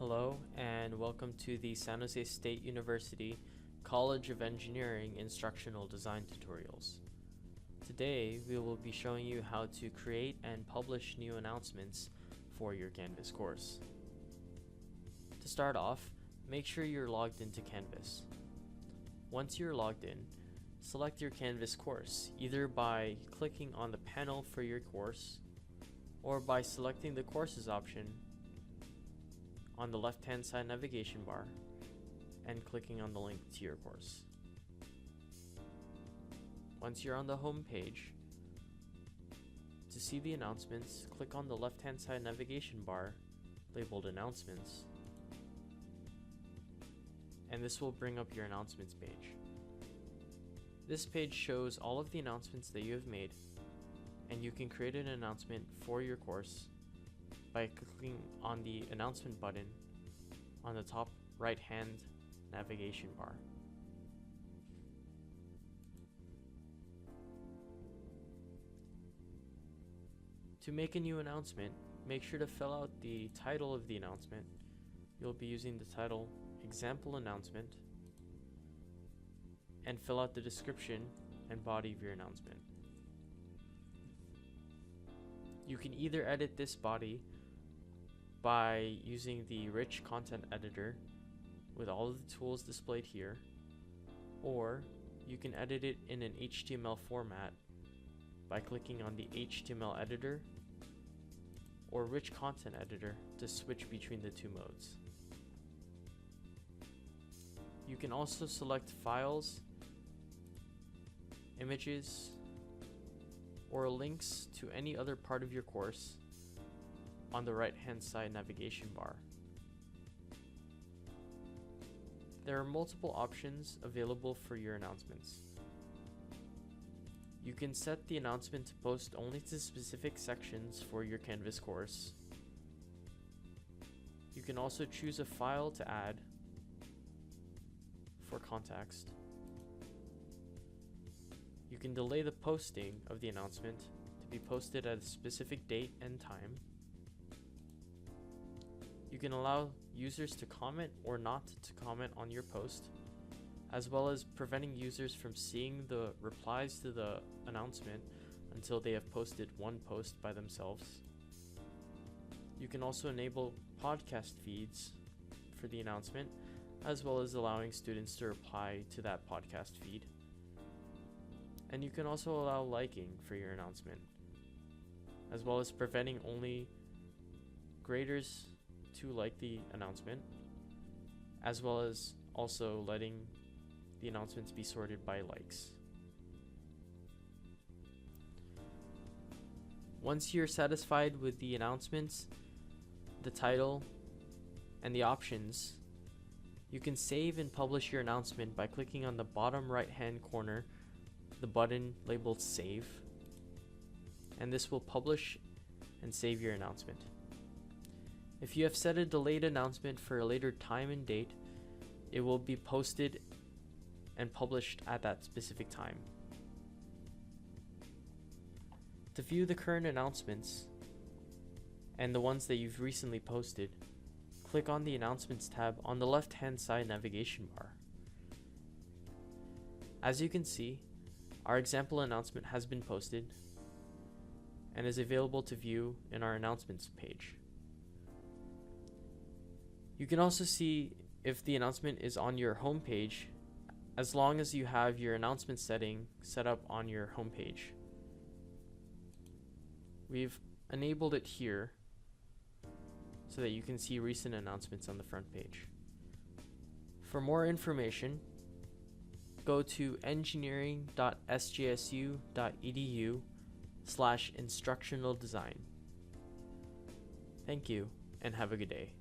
Hello and welcome to the San Jose State University College of Engineering Instructional Design Tutorials. Today we will be showing you how to create and publish new announcements for your Canvas course. To start off, make sure you're logged into Canvas. Once you're logged in, select your Canvas course either by clicking on the panel for your course or by selecting the courses option on the left-hand side navigation bar and clicking on the link to your course. Once you're on the home page, to see the announcements, click on the left-hand side navigation bar labeled Announcements, and this will bring up your announcements page. This page shows all of the announcements that you have made, and you can create an announcement for your course by clicking on the announcement button on the top right hand navigation bar. To make a new announcement, make sure to fill out the title of the announcement. You'll be using the title Example Announcement, and fill out the description and body of your announcement. You can either edit this body by using the rich content editor with all of the tools displayed here, or you can edit it in an HTML format by clicking on the HTML editor or rich content editor to switch between the two modes. You can also select files, images, or links to any other part of your course on the right hand side navigation bar. There are multiple options available for your announcements. You can set the announcement to post only to specific sections for your Canvas course. You can also choose a file to add for context. You can delay the posting of the announcement to be posted at a specific date and time. You can allow users to comment or not to comment on your post, as well as preventing users from seeing the replies to the announcement until they have posted one post by themselves. You can also enable podcast feeds for the announcement, as well as allowing students to reply to that podcast feed. And you can also allow liking for your announcement, as well as preventing only graders to like the announcement, as well as also letting the announcements be sorted by likes. Once you're satisfied with the announcements, the title, and the options, you can save and publish your announcement by clicking on the bottom right hand corner the button labeled Save, and this will publish and save your announcement. If you have set a delayed announcement for a later time and date, it will be posted and published at that specific time. To view the current announcements and the ones that you've recently posted, click on the Announcements tab on the left-hand side navigation bar. As you can see, our example announcement has been posted and is available to view in our announcements page. You can also see if the announcement is on your home page, as long as you have your announcement setting set up on your home page. We've enabled it here so that you can see recent announcements on the front page. For more information, go to engineering.sjsu.edu/instructional design. Thank you and have a good day.